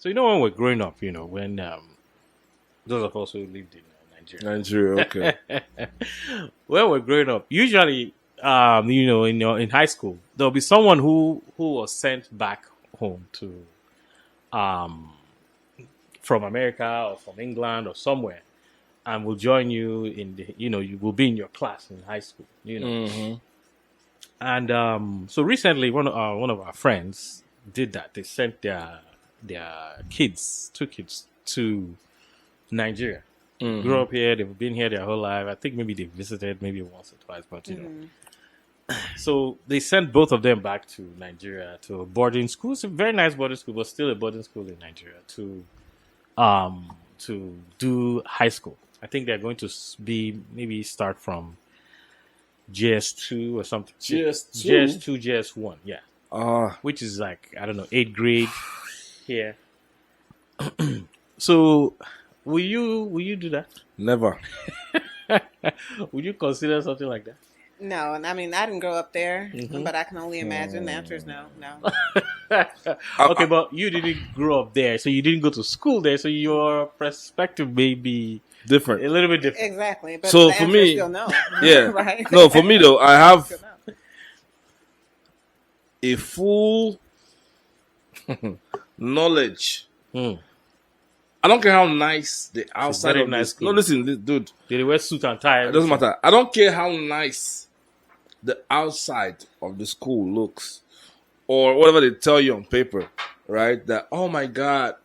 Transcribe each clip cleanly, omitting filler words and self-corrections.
So when we're growing up, when those of us who lived in Nigeria, Nigeria, okay. when we're growing up, usually, in high school, there'll be someone who was sent back home to, um, from America or from England or somewhere, and will join you in the, you will be in your class in high school. Mm-hmm. And so recently, one of our friends did that. They sent their kids, two kids, to Nigeria. Grew up here. They've been here their whole life. I think maybe they visited maybe once or twice, but So they sent both of them back to Nigeria to a boarding school. It's a very nice boarding school, but still a boarding school in Nigeria to do high school. I think they're going to be maybe start from GS2 or something. GS2? GS2, GS1, yeah. Ah, Which is like, I don't know, 8th grade here. So will you do that? never. Would you consider something like that? No, I mean I didn't grow up there, but I can only imagine. The answer is no, no. Okay, but you didn't grow up there, so you didn't go to school there, so your perspective may be Different. a little bit different. Exactly. But So the for answer me- is still no. Yeah. Right. No, for me though, I have Still no. a full knowledge. Hmm. I don't care how nice the outside very of nice this. school. No, listen, dude. Did they wear suit and tie? It doesn't matter. I don't care how nice the outside of the school looks, or whatever they tell you on paper, right? That, oh my God,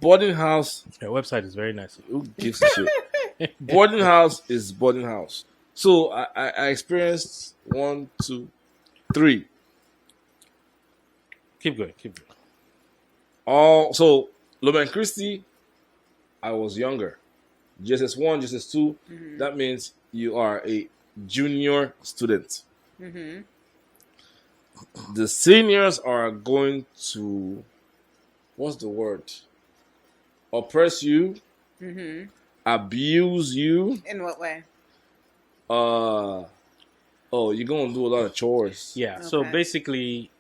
boarding house. Their website is very nice. Who gives a shit? Boarding house is boarding house. So I experienced 1, 2, 3. Keep going. So Loman Christie, I was younger. GSS1, GSS2, that means you are a junior student. The seniors are going to, what's the word? Oppress you, abuse you. In what way? Oh, you're gonna do a lot of chores. Yeah. So Okay. basically,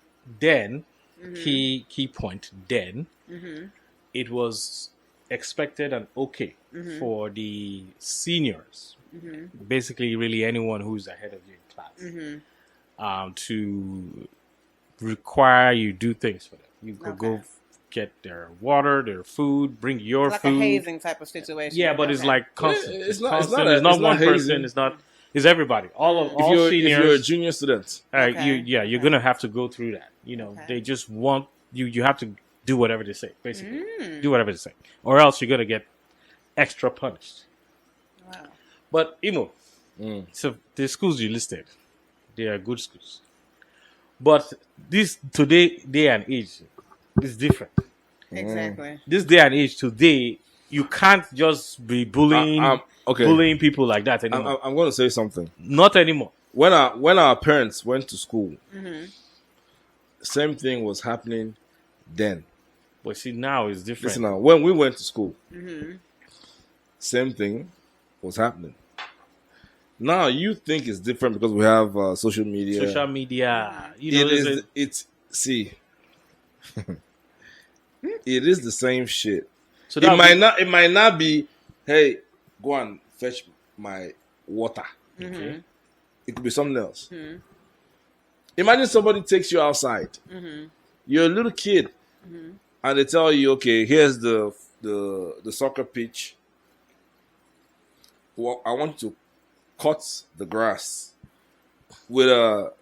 then key point. Then it was expected and okay for the seniors, basically, really anyone who's ahead of you in class, to require you do things for them. You could go get their water, their food, bring your Like food. a hazing type of situation. Yeah, but it's Okay. like constant. It's It's not- it's constant. not a- It's not it's not one hazing. person. It's not. It's everybody. All If you're a seniors. junior student, Okay. You're gonna have to go through that. Okay. They just want you. You have to do whatever they say. Basically, do whatever they say, or else you're gonna get extra punished. Wow. But so the schools you listed, they are good schools. But this today day and age is different. Exactly. This day and age today, you can't just be bullying okay. bullying people like that anymore. I'm going to say something. Not anymore. When our parents went to school, same thing was happening then. But see, now it's different. Listen now, when we went to school, same thing was happening. Now you think it's different because we have social media. Social media, See, it is the same shit. so It might not be, hey, go and fetch my water. Okay. It could be something else. Imagine somebody takes you outside. You're a little kid, and they tell you, okay, here's the soccer pitch. Well, I want you to cut the grass with a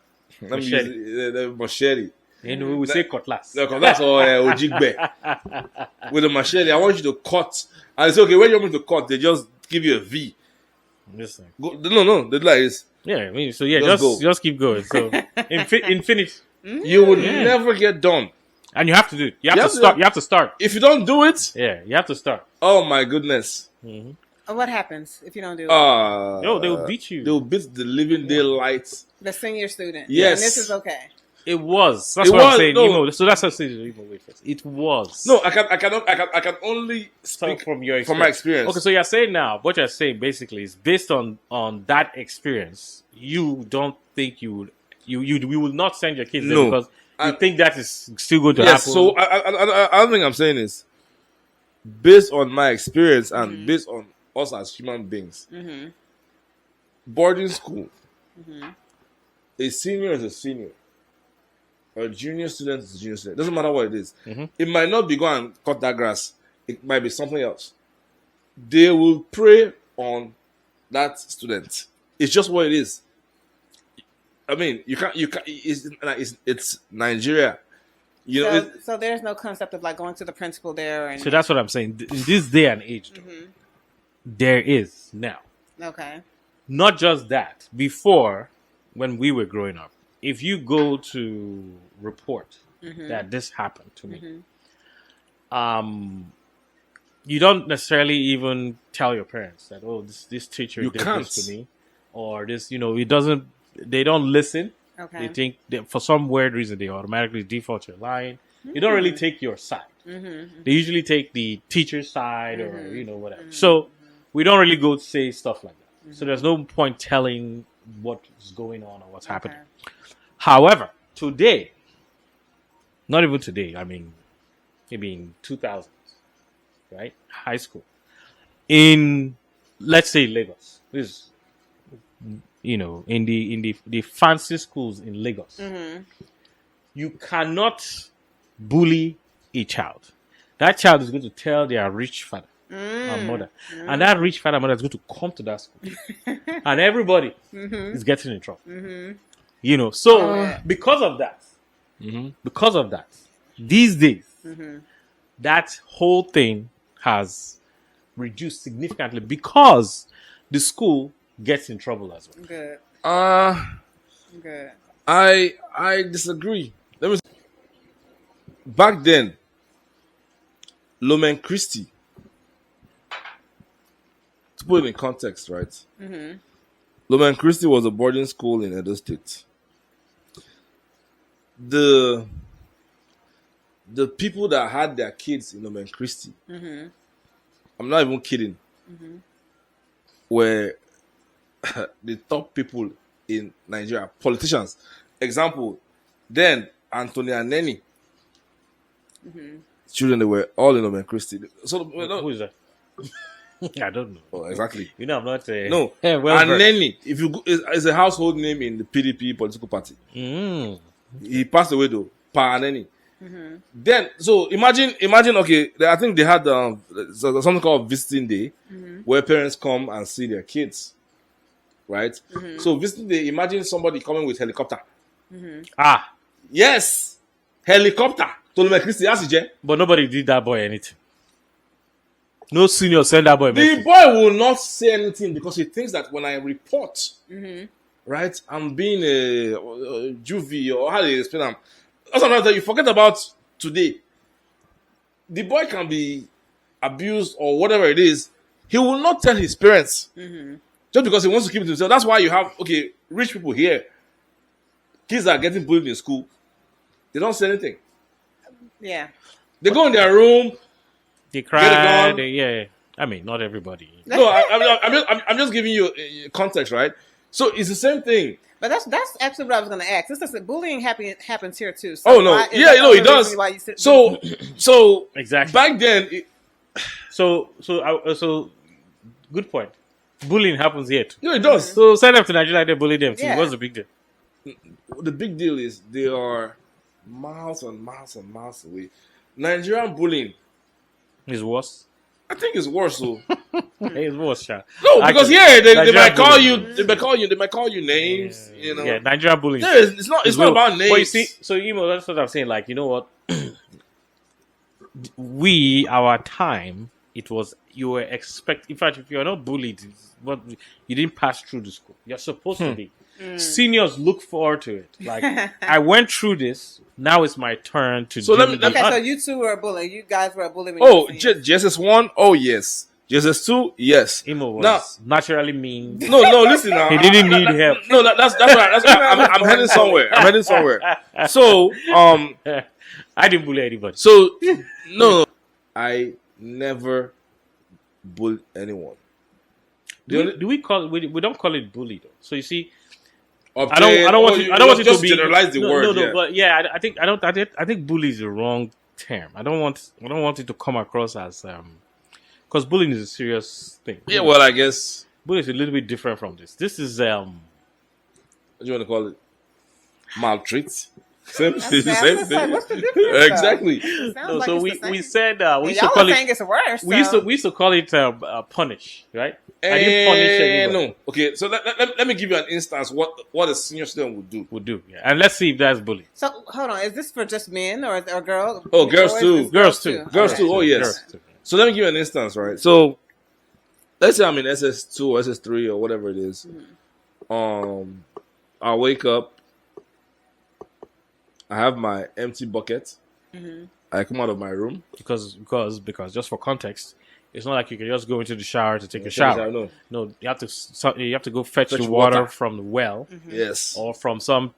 machete. And we would say cutlass. No, 'cause that's all Ojigbe. With a machete, I want you to cut. And they say, okay, when you want me to cut, they just give you a V. Listen. No, they do like this. Yeah, I mean, so yeah, Just go. just keep going. So infinite, You will never get done. and you have to do it. You have You to have to- start. You have to start. If you don't do it, Yeah, you have to start. oh my goodness. What happens if you don't do it? No, they will beat you. They will beat the living daylights. The senior student. Yes. And this is okay. It was. That's It what I'm was, saying. no. So that's what I'm saying. Emo, wait first. It was. No, I can only So speak from your from my experience. Okay, so you're saying now what you're saying basically is based on that experience. You don't think you would we will not send your kids there No. because you think that is still going to Yes, happen. so I don't think I'm saying is based on my experience and based on us as human beings. Boarding school, a senior is a senior, a junior student is a junior student. Doesn't matter what it is. It might not be go and cut that grass. It might be something else. They will prey on that student. It's just what it is. I mean, you can't. It's Nigeria. You know, So there's no concept of like going to the principal there. And So that's what I'm saying. In this day and age, though, there is now. okay. Not just that. Before, when we were growing up, if you go to report that this happened to me, you don't necessarily even tell your parents that, oh, this teacher You did can't. this to me, or this, it doesn't. They don't listen. Okay. They think that for some weird reason they automatically default you're lying. You don't really take your side. They usually take the teacher's side or whatever. So we don't really go say stuff like that. So there's no point telling what's going on or what's happening. However, today, not even today, I mean, maybe in 2000s, right? High school. In, let's say, Lagos. This is, in the fancy schools in Lagos, you cannot bully a child. That child is going to tell their rich father and mother, and that rich father and mother is going to come to that school, and everybody is getting in trouble. So because of that, these days, that whole thing has reduced significantly because the school gets in trouble as well. Good. Good. I disagree. Let me. Back then, Lumen Christi. To put it in context, right? Lumen Christi was a boarding school in Edo State. The people that had their kids in Lumen Christi, I'm not even kidding, were the top people in Nigeria, politicians. Example, then Anthony Aneni. Children, they were all in Lumen Christi. So Who is that? I don't know. oh, exactly. I'm not. No, well Aneni. If you go, is a household name in the PDP political party. He passed away though. Pa Aneni. Then, so imagine. Okay, I think they had something called visiting day, where parents come and see their kids. Right. So visiting day. Imagine somebody coming with helicopter. Yes, helicopter. To Lumen Christi, But nobody did that boy anything. No senior send that boy the message. boy will not say anything because he thinks that when I report, right, I'm being a juvie or how do you explain them? That's another thing. You forget about today. The boy can be abused or whatever it is. He will not tell his parents just because he wants to keep it to himself. That's why you have rich people here. Kids are getting bullied in school. They don't say anything. Yeah. They go in their room. They Get it cry. gone. Yeah. I mean, not everybody. No, I'm just giving you context, right? So it's the same thing. But that's actually what I was going to ask. This is bullying happens here too. So Oh no, why- is yeah, that you know the it does. reason why you sit- So exactly. back then, So good point. Bullying happens here too. it does. So send them to Nigeria. They bully them too. Yeah. What's the big deal? The big deal is they are miles and miles and miles away. Nigerian bullying, It's worse. I think, is worse. So It's worse, Sha. no, because Actually, they Nigerian might call bullying. you. They might call you names. You know. Yeah, Nigerian bullying. It's not It's about real. names. But you see, so that's what I'm saying. Like, you know what? Our time, it was you were expect. In fact, if you're not bullied, but you didn't pass through the school, you're supposed to be. Seniors look forward to it. Like, I went through this. Now it's my turn to. So do let me- the Okay, so other. you two were a bully. You guys were a bully. When Oh, you were seniors. JSS1. Oh yes. JSS2. Yes. Imo was Now, naturally mean. no. Listen now. He didn't need help. No, that's right. I'm heading somewhere. So I didn't bully anybody. So no, I never bullied anyone. Do we call we don't call it bully though. So you see, I don't want you. I don't want you just to be generalize the word. No, Yeah. but yeah, I think I don't. I think bully is the wrong term. I don't want it to come across as because bullying is a serious thing. Yeah, well, I guess. Bullying is a little bit different from this. This is What do you want to call it? Maltreat. Same, That's it's the bad. same It's like, thing. what's the difference, though? Exactly. It sounds no. like So it's we the same. we said we And used to y'all call are it saying it's worse. we used to call it punish, right? I didn't punish anyone. No. Okay, so let me give you an instance what a senior student would do. Would do, yeah. And let's see if that's bullying. So hold on, is this for just men or girls? Oh, girls Or is too. this Girls too. Girls Okay. too. Oh, yes. Girls too. So let me give you an instance, right? So let's say I'm in SS2 or SS3 or whatever it is. I wake up. I have my empty bucket. I come out of my room. Because just for context, it's not like you can just go into the shower to take a shower. No. No, you have to go fetch Fetch the water water. from the well Yes. or from some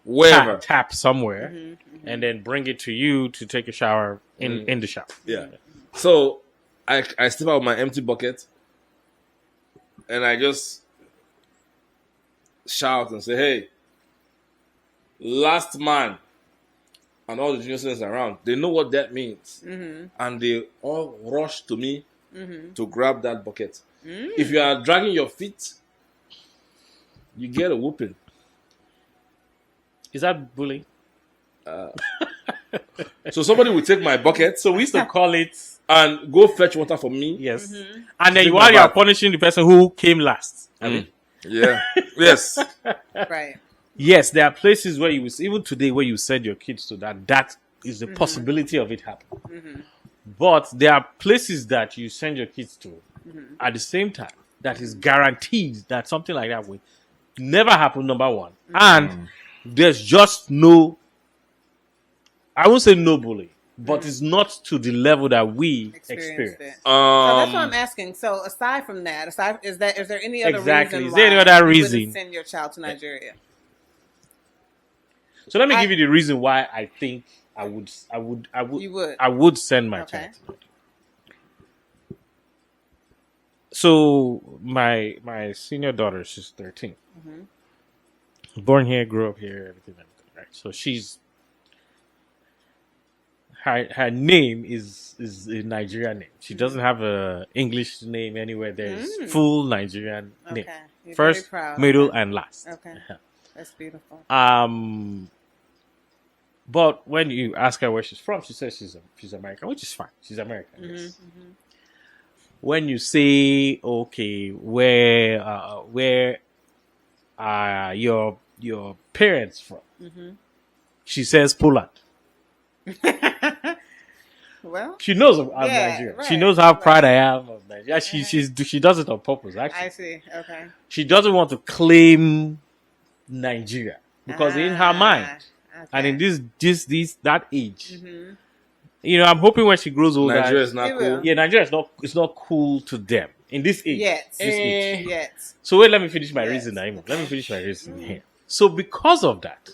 Wherever. tap somewhere, and then bring it to you to take a shower in the shower. Yeah. So I step out my empty bucket and I just shout and say, "Hey, last man," and all the junior students around, they know what that means, and they all rush to me to grab that bucket. If you are dragging your feet, you get a whooping. Is that bullying? So somebody will take my bucket So we used to call it and go fetch water for me. yes, and then Take while my you are bath. punishing the person who came last. I mean, Yeah. Yes. Right. yes, there are places where you will, even today, where you send your kids to that is the possibility of it happening. But there are places that you send your kids to at the same time that is guaranteed that something like that will never happen. Number one, and there's just no. I won't say no bullying, but it's not to the level that we Experienced experience. it. So that's what I'm asking. So aside from that, is there any other Exactly. reason Is there any why other you wouldn't reason? send your child to Nigeria? So let me I- give you the reason why I think You would. I would send my Okay. child to Nigeria. So my senior daughter, she's 13. Born here, grew up here, everything, right? So she's her name is a Nigerian name. She doesn't have a English name anywhere. There's full Nigerian name. Okay. You're First, very proud. middle, and last. Okay. That's beautiful. But when you ask her where she's from, she says she's American, which is fine. She's American. Yes. When you say, okay, where are your parents from? She says Poland. Well, She knows I'm Yeah, Nigerian. right, She knows how right. proud I am of Nigeria. She does it on purpose. Actually, I see. Okay. she doesn't want to claim Nigeria because in her mind, and in that age, you know, I'm hoping when she grows older, Nigeria is not It cool. will. yeah, Nigeria is not cool to them in this age. Yet. This age. Yet. So wait, let me finish my Yes. reason, Naima. Let me finish my reason here. So because of that,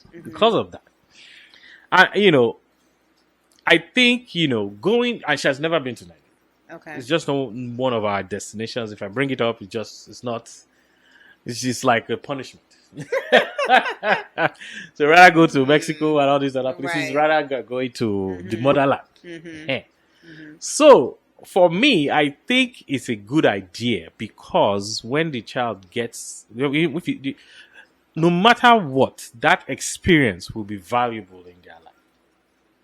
I think, going, and she has never been to Nigeria. Okay. It's just not one of our destinations. If I bring it up, it's just like a punishment. So rather go to Mexico and all these other places, Right. rather going to the motherland. Eh. So for me, I think it's a good idea because when the child gets, no matter what, that experience will be valuable in their life.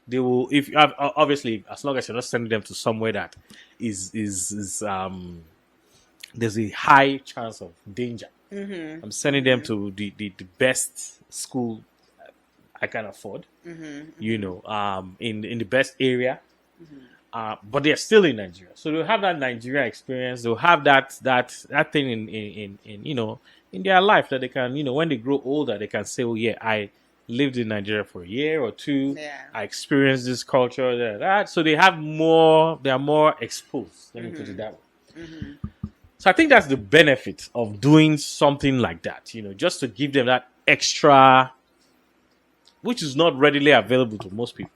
They will, if obviously, as long as you're not sending them to somewhere that is there's a high chance of danger. I'm sending them to the best school I can afford. In the best area. But they're still in Nigeria, so they'll have that Nigeria experience. They'll have that thing in their life that they can, when they grow older, they can say, "Oh yeah, I lived in Nigeria for a year or two. Yeah. I experienced this culture, that." So they are more exposed. Let me put it that way. So I think that's the benefit of doing something like that. Just to give them that extra, which is not readily available to most people.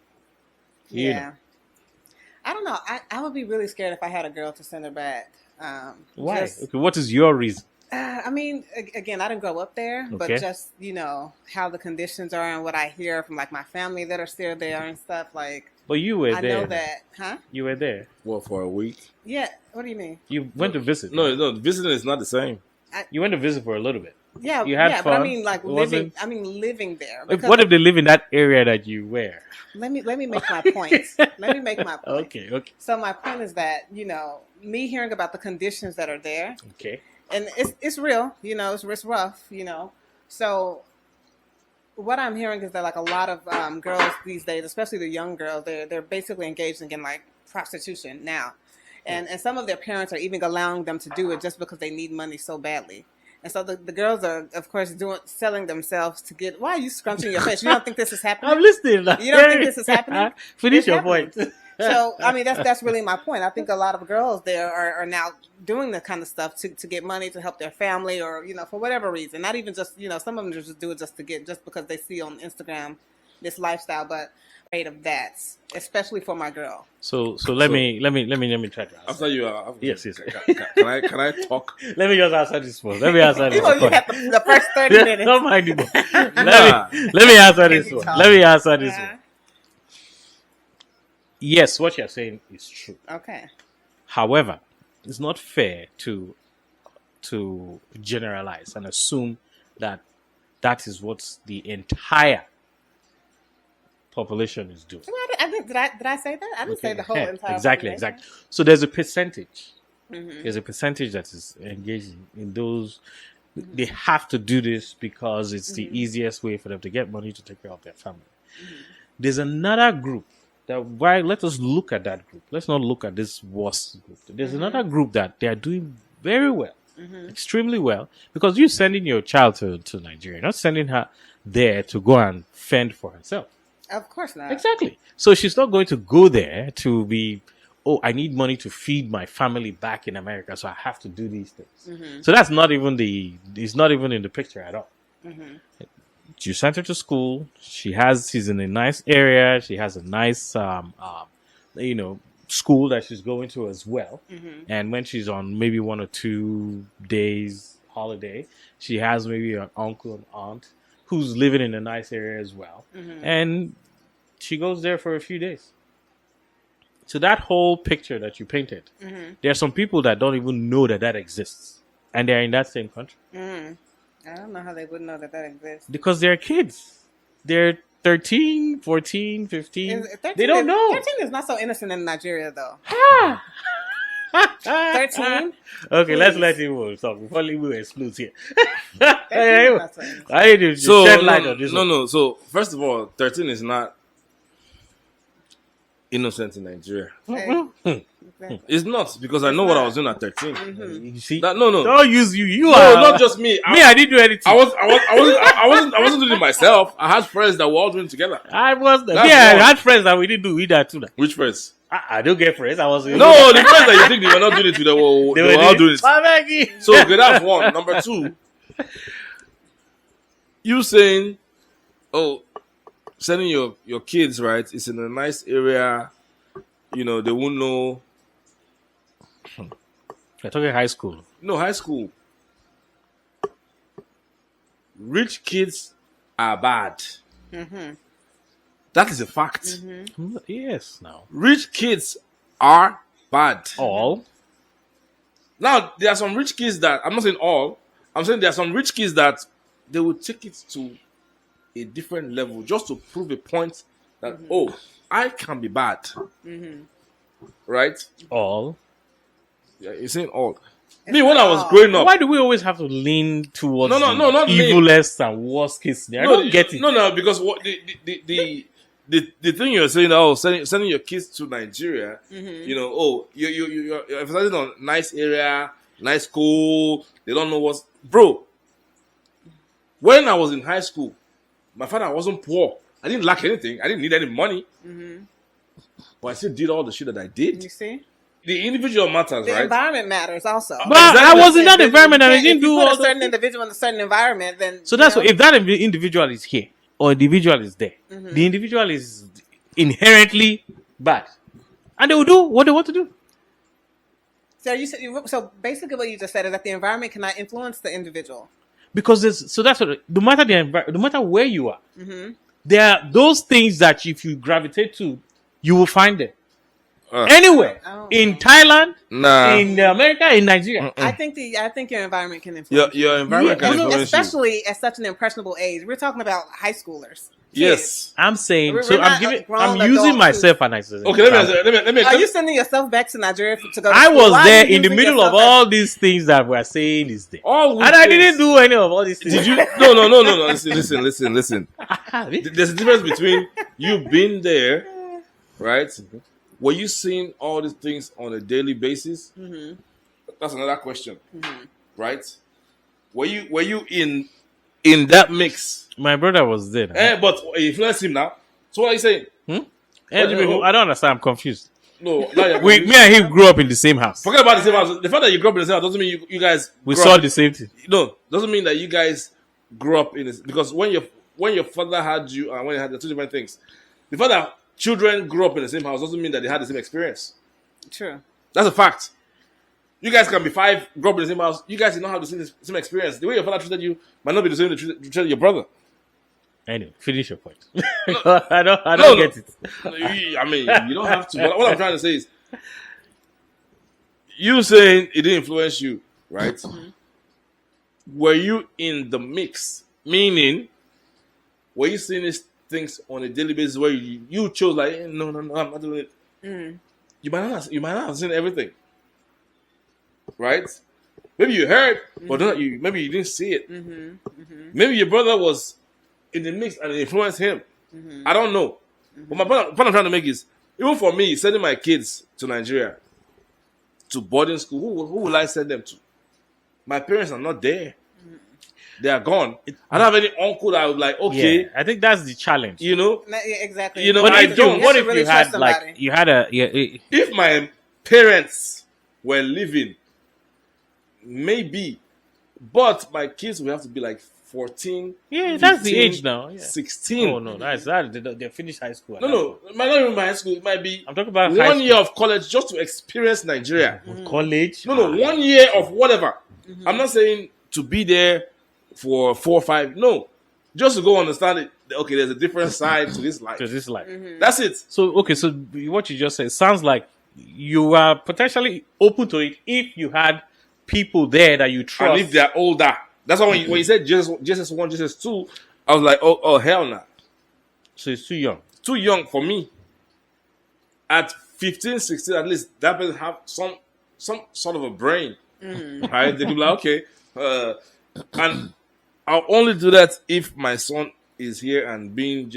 Yeah. I don't know. I would be really scared if I had a girl to send her back. Why? Just- Okay, what is your reason? I mean, again, I didn't grow up there, but Okay. just how the conditions are and what I hear from like my family that are still there and stuff. Like But you were I there. know that, huh? You were there. What, for a week? Yeah. What do you mean? You went to visit. No, visiting is not the same. You went to visit for a little bit. Yeah, You had yeah, but I fun? mean, like It living. wasn't- I mean, living there. If- because What if they live in that area that you were? let me make my point. Let me make my point. Okay. So my point is that me hearing about the conditions that are there, Okay. and it's real. It's rough. So what I'm hearing is that like a lot of girls these days, especially the young girls, they're basically engaged in like prostitution now, and some of their parents are even allowing them to do it just because they need money so badly. And so the girls are, of course, selling themselves to get. Why are you scrunching your face? You don't think this is happening? I'm listening. You don't think this is happening? Finish It's your happening. point. So I mean that's really my point. I think a lot of girls there are now doing that kind of stuff to get money to help their family or for whatever reason. Not even just some of them just do it just because they see on Instagram this lifestyle, but afraid of that, especially for my girl. So let me try to answer. After you are, Yes. Can I talk? Let me just answer this one. Let me answer this You know, you one. had the first 30 minutes. Don't mind it. Nah. Let me answer this you one. talk. Let me answer this Uh-huh. one. Yes, what you're saying is true. Okay. However, it's not fair to generalize and assume that is what the entire population is doing. Well, did I say that? I didn't say the whole Yeah, entire exactly. population. So there's a percentage. Mhm. There's a percentage that is engaged in those. They have to do this because it's the easiest way for them to get money to take care of their family. There's another group let us look at that group. Let's not look at this worst group. There's another group that they are doing very well, extremely well, because you're sending your child to Nigeria, not sending her there to go and fend for herself. Of course not. Exactly. So she's not going to go there to be, I need money to feed my family back in America, so I have to do these things. So that's not even it's not even in the picture at all. You sent her to school. She's in a nice area. She has a nice, school that she's going to as well. And when she's on maybe 1 or 2 days holiday, she has maybe an uncle and aunt who's living in a nice area as well. And she goes there for a few days. So that whole picture that you painted, there are some people that don't even know that exists. And they're in that same country. I don't know how they wouldn't know that exists. Because they're kids. They're 13, 14, 15. 13 They don't know. 13 is not so innocent in Nigeria, though. 13? 13? Okay, let's Please. let him talk before Limu explodes here. 13 is not so innocent. I need to So shed light on this one. no. So first of all, 13 is not innocent in Nigeria. Exactly. It's not, because I know what I was doing at 13. You see? No. Don't use you. You No, are. not just me. Me, I didn't do anything. I wasn't doing it myself. I had friends that were all doing it together. I was. That's Yeah, I wrong. had friends that we didn't do that too. Which friends? I don't get friends. I was. No, the friends that you think they were not doing it to, they were all doing it. So okay, that's one. Number two, you saying, sending your kids, right? It's in a nice area. They won't know. You're talking high school. No, high school. Rich kids are bad. That is a fact. Yes. Now. Rich kids are bad. All. Now, there are some rich kids that, I'm not saying all, I'm saying there are some rich kids that they will take it to a different level just to prove a point that, I can be bad. Right? All. Yeah, you're saying all. Me, when I was growing up, Why do we always have to lean towards No, not the lean. evilest and worst case scenario? I don't get it. No, because what the thing you're saying, sending your kids to Nigeria, you're emphasizing on nice area, nice school. They don't know what's, bro. When I was in high school, my father wasn't poor. I didn't lack anything. I didn't need any money, but I still did all the shit that I did. You see? The individual matters, The right? environment matters also. But I was in that If environment and I you didn't do put all a certain that. individual in a certain environment, then So that's what, if that individual is here or individual is there, the individual is inherently bad, and they will do what they want to do. So basically, what you just said is that the environment cannot influence the individual. Because that's what, no matter no matter where you are, Mm-hmm. there are those things that if you gravitate to, you will find them anywhere Oh. in Thailand, Nah. in America, in Nigeria. I think your environment can influence. Your environment Yeah, can influence you. Especially at such an impressionable age. We're talking about high schoolers. Yes. I'm saying, We're so not I'm grown using adults myself and example. Okay, let me. Are you sending yourself back to Nigeria to go? To I school? was Why are there you in the using middle of yourself all these things that we're saying is there. All And I didn't do any of all these things. Did you? No. Listen. There's a difference between you being there, right? Were you seeing all these things on a daily basis? Mm-hmm. That's another question, right? Were you in that mix? My brother was there. But you influenced him now. So what are you saying? What do you mean? I don't understand. I'm confused. No, now you're Me confused. and him grew up in the same house. Forget about the same house. The fact that you grew up in the same house doesn't mean you guys We grew saw up- the same thing. No, doesn't mean that you guys grew up in this, because when your father had you and when you had the two different things. The fact that children grew up in the same house doesn't mean that they had the same experience. True. That's a fact. You guys can be 5, grow up in the same house. You guys did not have the same experience. The way your father treated you might not be the same way you treated your brother. Anyway, finish your point. I don't get it. I mean, you don't have to. But what I'm trying to say is, you saying it didn't influence you, right? Were you in the mix? Meaning, were you seeing these things on a daily basis where you chose like, no, I'm not doing it. You might not have seen everything, right? Maybe you heard, but maybe you didn't see it. Maybe your brother was in the mix and it influenced him. I don't know. But my point I'm trying to make is, even for me, sending my kids to Nigeria, to boarding school, who will I send them to? My parents are not there. They are gone. I don't have any uncle that I would like, okay, Yeah, I think that's the challenge. you know, Exactly. You know, What I if don't. what You if really you had trust like somebody. you had a if my parents were living, maybe, but my kids will have to be like 14. yeah, that's the 15, age now. Yeah. 16. Oh no, that's that. They finished high school. No, it might not even be high school. It might be I'm talking about 1 year of college just to experience Nigeria. college. No, 1 year of whatever. I'm not saying to be there for 4 or 5. No, just to go understand it. Okay, there's a different side to this life. to this life. That's it. So okay, so what you just said sounds like you are potentially open to it if you had people there that you trust. And if they're older, that's why when you said Jesus 1, Jesus 2, I was like, oh hell no, So it's too young. too young for me. At 15, 16, at least that person have some sort of a brain, right? They could be like, okay, and I'll only do that if my son is here and being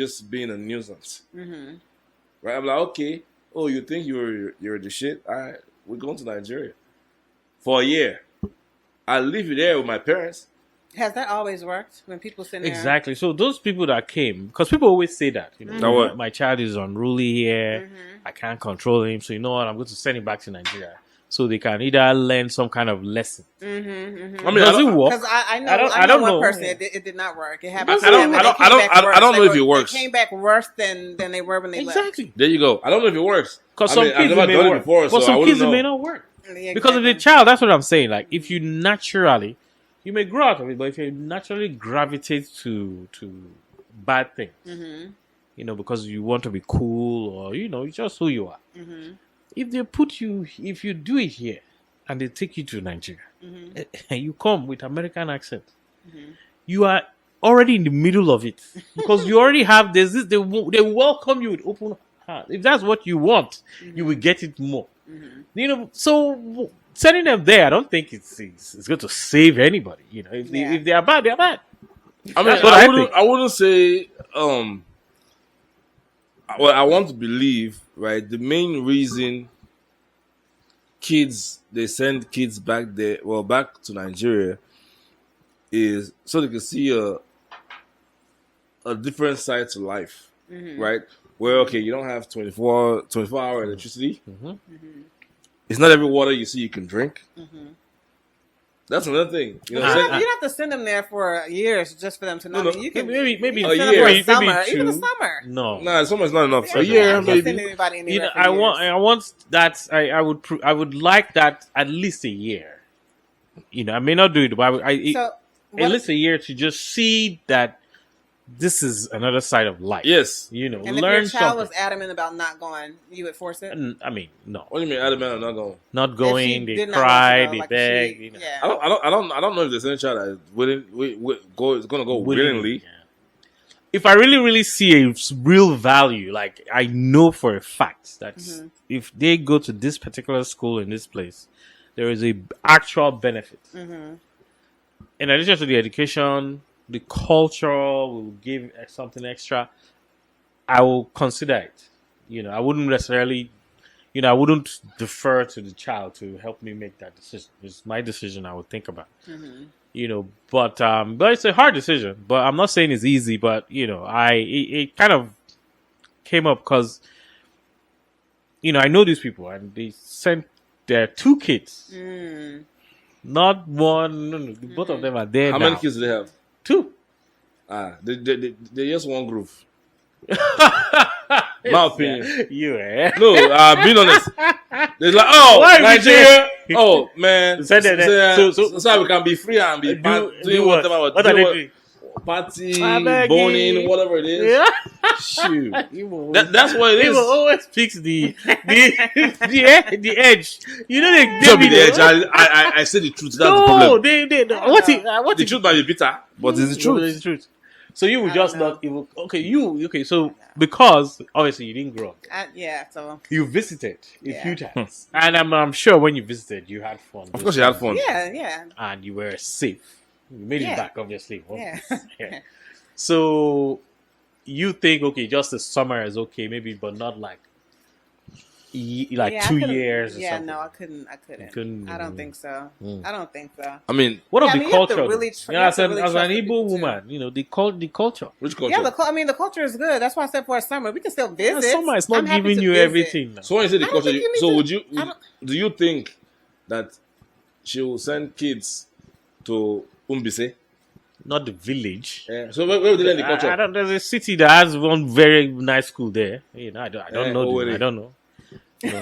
a nuisance, right? I'm like, okay, oh, you think you're the shit? All right, we're going to Nigeria for a year. I'll leave you there with my parents. Has that always worked when people send there? Exactly. So those people that came, because people always say that, you know, Now what? my child is unruly here. I can't control him. So you know what? I'm going to send him back to Nigeria so they can either learn some kind of lesson. I mean, Does it work? Because I know I don't one know. person it did not work. It happened. I don't know if it works. They came back worse than they were when they Exactly. There you go. I don't know if it works. Because I some mean, I've kids never it may done it work. before, But so I some wouldn't kids it know. may not work. left. Because of the child, that's what I'm saying. Like, if you naturally, you may grow out of it, but if you naturally gravitate to bad things, you know, because you want to be cool or, you know, it's just who you are. If they put you, if you do it here and they take you to Nigeria and you come with American accent, you are already in the middle of it because you already have, there's this, they welcome you with open heart. If that's what you want, you will get it more. You know, so sending them there, I don't think it's going to save anybody. You know, if they are bad, they are bad. I mean, That's what I think. I wouldn't say. Well, I want to believe, right? The main reason they send kids back there, well, back to Nigeria, is so they can see a different side to life, right? Where okay, you don't have 24-hour electricity. It's not every water you see you can drink. That's another thing. You don't have to send them there for years just for them to know. No, I mean, you can maybe a send them year, for a maybe summer, two. even a summer. No, nah, summer's not enough. Yeah, A year, I can't maybe. send anybody anywhere for I years. want that. I would like that at least a year. I may not do it, but So, at what, least a year to just see that this is another side of life. Yes. and if learn your child was something. adamant about not going, you would force it? I mean, no, What do you mean, adamant or not going? not If going. she They did not cry, want to they go, like, beg. she- Yeah. I don't know if there's any child that is gonna go willingly. Yeah. If I really see a real value, like I know for a fact that if they go to this particular school in this place, there is a actual benefit. In addition to the education, the culture will give something extra. I will consider it. I wouldn't necessarily, I wouldn't defer to the child to help me make that decision. It's my decision. I would think about. But it's a hard decision. But I'm not saying it's easy. But it kind of came up because I know these people and they sent their 2 kids, not one. No, both of them are there. How now. many kids do they have? 2. They just one groove. My opinion. You No, being honest. They're like, oh, Why Nigeria. Oh, man. Said that- So we can be free and be doing what? whatever. What are they doing? Party, I'm begging. boning, whatever it is. Yeah. Shoot. People That's what it is. always fix the edge. They Tell me the edge. I say the truth. That's the No, problem. what The truth might be bitter, but it's the truth. It's the truth. So you would I just don't know. not even okay. So because obviously you didn't grow up, So you visited a Yeah. few times, and I'm sure when you visited, you had fun. Of course, you had fun. yeah, and you were safe. You made it Yeah. back, obviously. yeah. Yeah. So you think okay, just the summer is okay, maybe, but not like Yeah, I 2 couldn't- years. Or Yeah, something. no, I couldn't. couldn't, I don't think so. I don't think so. I mean, What Yeah, of I the mean, you have to culture? really though? tr- you have to really as trust an the Igbo people, too. woman, the culture. which culture? Yeah, the culture is good. That's why I said for a summer we can still visit. Summer is not I'm happy giving to you visit. everything. Now. So when you say the I don't culture, think you need so to- do you think that she will send kids to Umbise? Not the village. Yeah. So where would they learn the culture? I don't. There's a city that has one very nice school there. I don't know. Owerri. I don't know.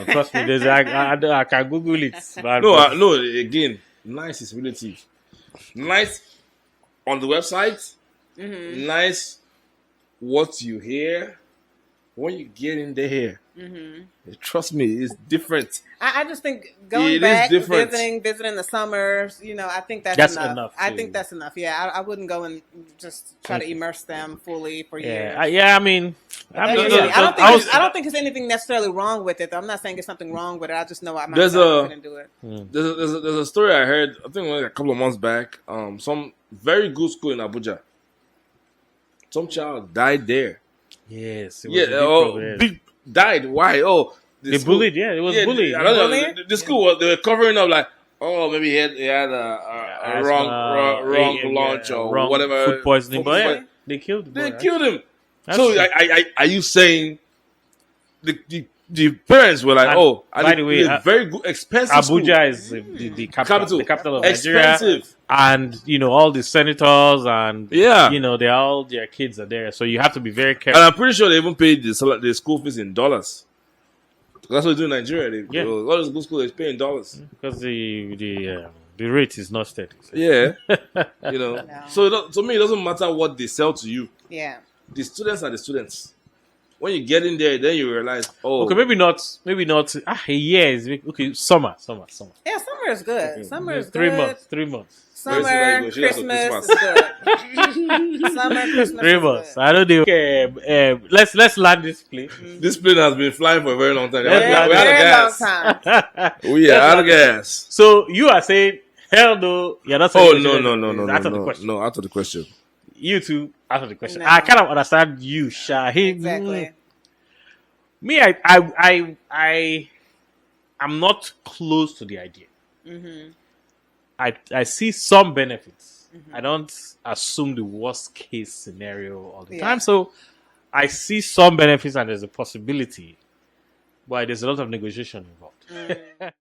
Trust me. I can Google it. But, No, again, nice is relative. Nice on the website, nice what you hear. When you get in there, trust me, it's different. I just think going It is back, different. visiting the summers, I think That's enough. enough I to- think that's enough. Yeah, I wouldn't go and just try to immerse them fully for years. I mean, I I'm don't not- think I don't think there's anything necessarily wrong with it. Though. I'm not saying there's something wrong with it. I just know I There's myself couldn't do it. There's a story I heard. I think like a couple of months back. Some very good school in Abuja. Some child died there. Yes. It was Yeah, a big problem. died. Why? Oh, They bullied. Yeah, it was bullied. I don't know. Bullying? The school they were covering up like, oh, maybe he had a wrong lunch or wrong whatever. food poisoning. Food But yeah, poisoning. they killed. They boy, killed him. That's So true. are you saying the parents were like, And oh, by the way, it's a very good, expensive school. Abuja is the capital of Nigeria, expensive. and all the senators and Yeah. they all their kids are there, so you have to be very careful. And I'm pretty sure they even paid the school fees in dollars. That's what they do in Nigeria. Yeah. All those good schools they pay in dollars. Because the rate is not steady. So. Yeah, No. So to me, it doesn't matter what they sell to you. Yeah. The students are the students. When you get in there, then you realize, oh, Okay, maybe not. A year is okay. Summer. Yeah, summer is good. Summer is 3 good. months. 3 months. Summer, Very soon I go, Christmas Christmas. is good. Summer, Christmas 3 is months. good. I don't know. Okay, let's land this plane. this plane has been flying for a very long time. Very, we had a Very long gas. time. We are out of gas. So you are saying hell no? You're not Oh saying no! Out of the question. No, out of the question. You two out of the question. No. I kind of understand you, Shahid. Exactly. Me, I'm not close to the idea. I see some benefits. I don't assume the worst case scenario all the Yeah. time. So I see some benefits and there's a possibility, but there's a lot of negotiation involved.